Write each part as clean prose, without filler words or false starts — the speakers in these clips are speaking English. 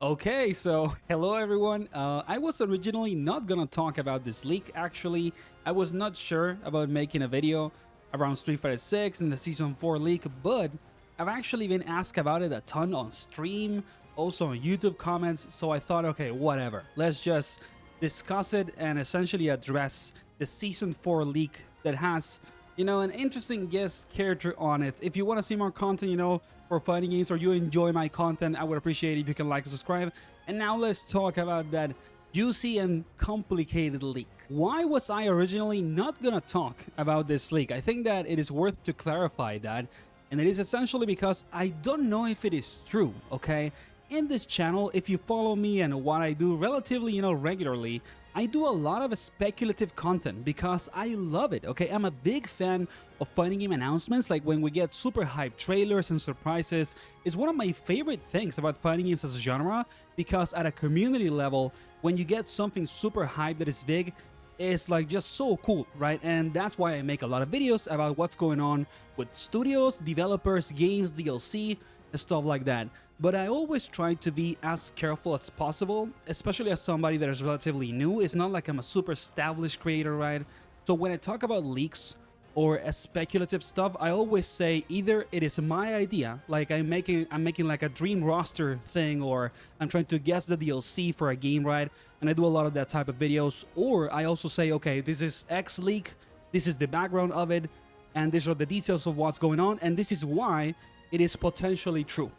Okay, so hello everyone. I was originally not gonna talk about this leak. Actually, I was not sure about making a video around Street Fighter 6 and the Season 4 leak, but I've actually been asked about it a ton on stream, also on YouTube comments, so I thought, okay, whatever. Let's just discuss it and essentially address the Season 4 leak that has an interesting guest character on it. If you want to see more content, for fighting games, or you enjoy my content, I would appreciate it if you can like and subscribe. And now let's talk about that juicy and complicated leak. Why was I originally not gonna talk about this leak? I think that it is worth to clarify that, and it is essentially because I don't know if it is true, okay? In this channel, if you follow me and what I do relatively, regularly, I do a lot of speculative content because I love it, okay? I'm a big fan of fighting game announcements, like when we get super hyped trailers and surprises. It's one of my favorite things about fighting games as a genre, because at a community level, when you get something super hyped that is big, it's like just so cool, right? And that's why I make a lot of videos about what's going on with studios, developers, games, DLC, and stuff like that. But I always try to be as careful as possible, especially as somebody that is relatively new. It's not like I'm a super established creator, right? So when I talk about leaks or speculative stuff, I always say either it is my idea, like I'm making like a dream roster thing, or I'm trying to guess the DLC for a game, right? And I do a lot of that type of videos. Or I also say, okay, this is X leak, this is the background of it, and these are the details of what's going on, and this is why it is potentially true.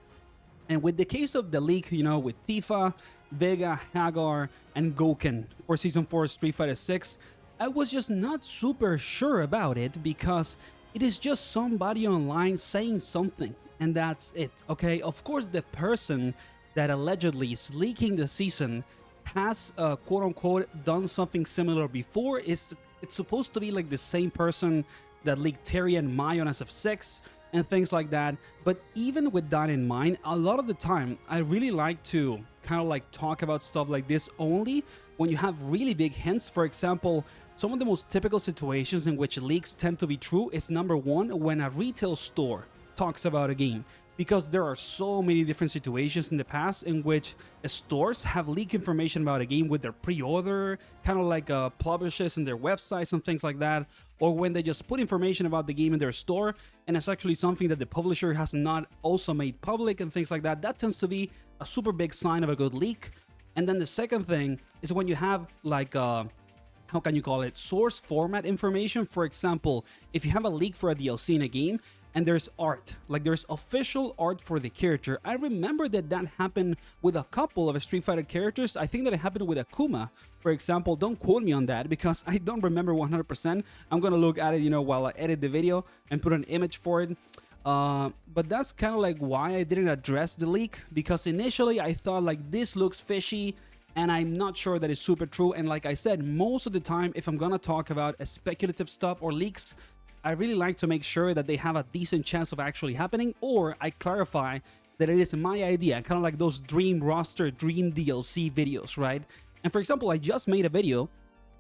And with the case of the leak, with Tifa, Vega, Hagar, and Gouken for Season 4 Street Fighter 6, I was just not super sure about it, because it is just somebody online saying something, and that's it, okay? Of course, the person that allegedly is leaking the season has, quote-unquote, done something similar before. It's supposed to be like the same person that leaked Terry and Mai on SF6, and things like that. But even with that in mind, a lot of the time, I really like to kind of like talk about stuff like this only when you have really big hints. For example, some of the most typical situations in which leaks tend to be true is, number one, when a retail store talks about a game. Because there are so many different situations in the past in which stores have leaked information about a game with their pre-order, kind of like publishers in their websites and things like that, or when they just put information about the game in their store and it's actually something that the publisher has not also made public and things like that. That tends to be a super big sign of a good leak. And then the second thing is when you have like how can you call it, source format information. For example, if you have a leak for a DLC in a game and there's art, like there's official art for the character. I remember that happened with a couple of Street Fighter characters. I think that it happened with Akuma, for example. Don't quote me on that because I don't remember 100%. I'm gonna look at it, while I edit the video and put an image for it. But that's kind of like why I didn't address the leak, because initially I thought like this looks fishy, and I'm not sure that it's super true. And like I said, most of the time, if I'm gonna talk about speculative stuff or leaks, I really like to make sure that they have a decent chance of actually happening, or I clarify that it is my idea, kind of like those dream roster, dream DLC videos, right? And for example, I just made a video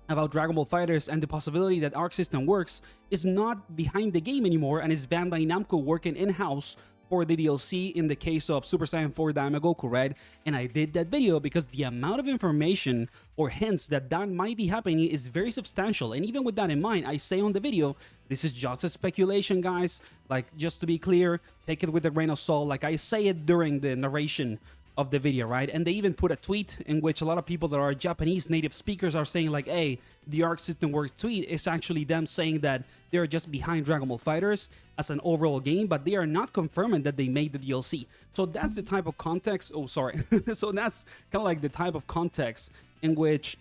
about Dragon Ball FighterZ, and the possibility that Arc System Works is not behind the game anymore and is Bandai Namco working in-house for the DLC in the case of Super Saiyan 4 Daima right? And I did that video because the amount of information or hints that might be happening is very substantial. And even with that in mind, I say on the video, this is just a speculation, guys. Like, just to be clear, take it with a grain of salt. Like I say it during the narration of the video, right? And they even put a tweet in which a lot of people that are Japanese native speakers are saying like, hey, the Arc System Works tweet is actually them saying that they're just behind Dragon Ball FighterZ as an overall game, but they are not confirming that they made the DLC. So that's the type of context. Oh, sorry. So that's kind of like the type of context in which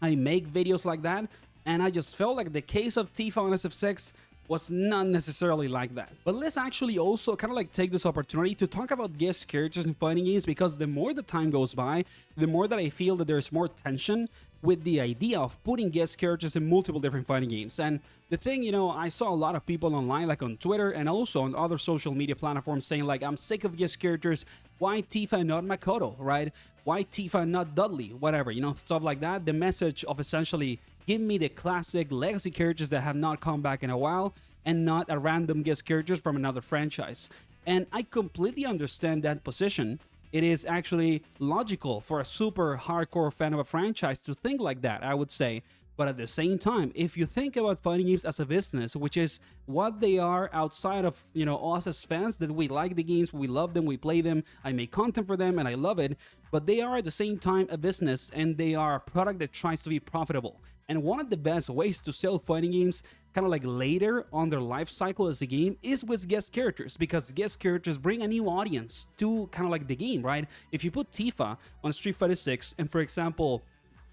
I make videos like that. And I just felt like the case of Tifa on SF6 was not necessarily like that. But let's actually also kind of like take this opportunity to talk about guest characters in fighting games, because the more the time goes by, the more that I feel that there's more tension with the idea of putting guest characters in multiple different fighting games. And the thing, I saw a lot of people online, like on Twitter and also on other social media platforms, saying like, I'm sick of guest characters. Why Tifa and not Makoto, right? Why Tifa and not Dudley? Whatever, stuff like that. The message of essentially give me the classic legacy characters that have not come back in a while, and not a random guest characters from another franchise. And I completely understand that position it is actually logical for a super hardcore fan of a franchise to think like that, I would say. But at the same time, if you think about fighting games as a business, which is what they are outside of, us as fans, that we like the games, we love them, we play them, I make content for them, and I love it, but they are at the same time a business, and they are a product that tries to be profitable. And one of the best ways to sell fighting games, kind of like later on their life cycle as a game, is with guest characters, because guest characters bring a new audience to kind of like the game, right? If you put Tifa on Street Fighter 6, and for example,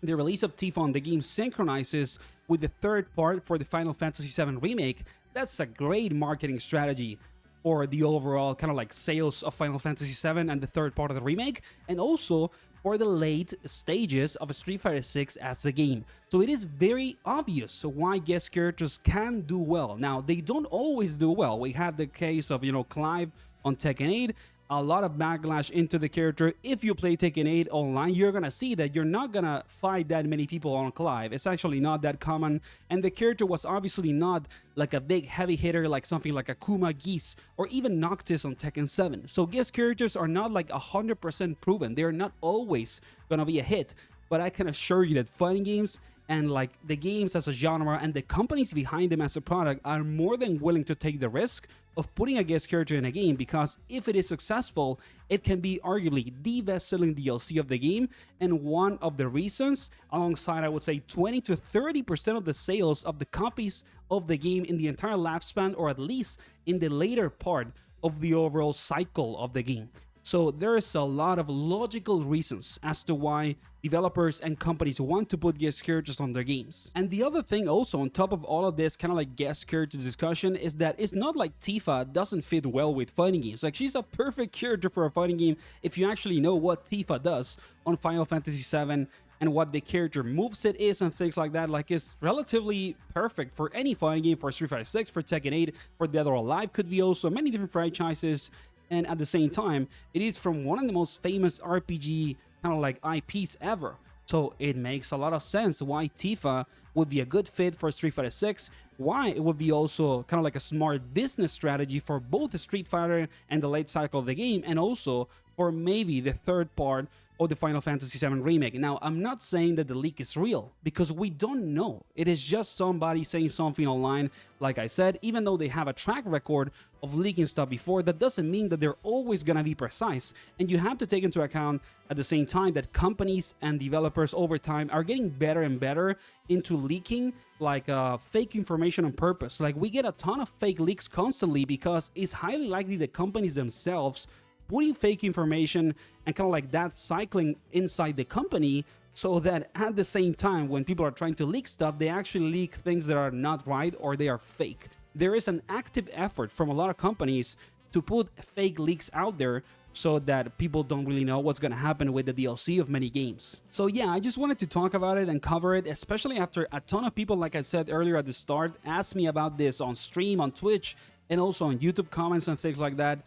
the release of Tifa on the game synchronizes with the third part for the Final Fantasy VII Remake, that's a great marketing strategy for the overall kind of like sales of Final Fantasy VII and the third part of the remake, and also for the late stages of Street Fighter 6 as a game. So it is very obvious why guest characters can do well. Now, they don't always do well. We have the case of, Clive on Tekken 8, a lot of backlash into the character. If you play Tekken 8 online, you're gonna see that you're not gonna fight that many people on Clive. It's actually not that common, and the character was obviously not like a big heavy hitter like something like Akuma Geese or even Noctis on Tekken 7. So guest characters are not like 100% proven. They're not always gonna be a hit, but I can assure you that fighting games and like the games as a genre and the companies behind them as a product are more than willing to take the risk of putting a guest character in a game, because if it is successful, it can be arguably the best-selling DLC of the game, and one of the reasons, alongside I would say 20 to 30% of the sales of the copies of the game in the entire lifespan, or at least in the later part of the overall cycle of the game. So there is a lot of logical reasons as to why developers and companies want to put guest characters on their games. And the other thing also on top of all of this kind of like guest character discussion is that it's not like Tifa doesn't fit well with fighting games. Like, she's a perfect character for a fighting game if you actually know what Tifa does on Final Fantasy VII and what the character moveset is and things like that. Like, it's relatively perfect for any fighting game, for Street Fighter 6, for Tekken 8, for Dead or Alive could be also many different franchises. And at the same time, it is from one of the most famous RPG kind of like IPs ever. So it makes a lot of sense why Tifa would be a good fit for Street Fighter 6, why it would be also kind of like a smart business strategy for both the Street Fighter and the late cycle of the game, and also for maybe the third part of the Final Fantasy VII Remake. Now, I'm not saying that the leak is real, because we don't know. It is just somebody saying something online. Like I said, even though they have a track record of leaking stuff before, that doesn't mean that they're always gonna be precise. And you have to take into account at the same time that companies and developers over time are getting better and better into leaking like fake information on purpose. Like, we get a ton of fake leaks constantly, because it's highly likely that companies themselves putting fake information and kind of like that cycling inside the company, so that at the same time when people are trying to leak stuff, they actually leak things that are not right or they are fake. There is an active effort from a lot of companies to put fake leaks out there so that people don't really know what's going to happen with the DLC of many games. So yeah, I just wanted to talk about it and cover it, especially after a ton of people, like I said earlier at the start, asked me about this on stream, on Twitch, and also on YouTube comments and things like that.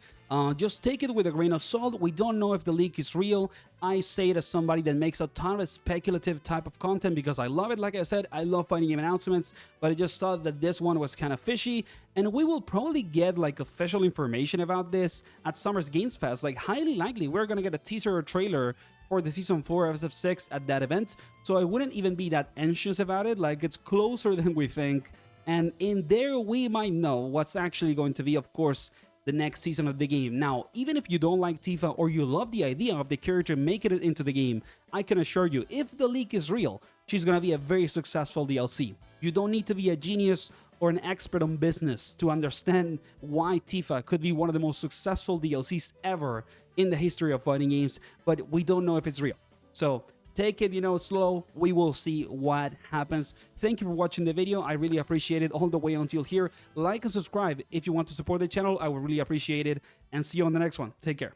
Just take it with a grain of salt. We don't know if the leak is real. I say it as somebody that makes a ton of speculative type of content because I love it. Like I said, I love fighting game announcements, but I just thought that this one was kind of fishy, and we will probably get like official information about this at Summer's Games Fest. Like, highly likely we're gonna get a teaser or trailer for the Season 4 of SF6 at that event, so I wouldn't even be that anxious about it. Like, it's closer than we think, and in there we might know what's actually going to be, of course, the next season of the game. Now, even if you don't like Tifa or you love the idea of the character making it into the game, I can assure you, if the leak is real, she's gonna be a very successful DLC. You don't need to be a genius or an expert on business to understand why Tifa could be one of the most successful DLCs ever in the history of fighting games, but we don't know if it's real. So take it, slow. We will see what happens. Thank you for watching the video. I really appreciate it all the way until here. Like and subscribe if you want to support the channel. I would really appreciate it. And see you on the next one. Take care.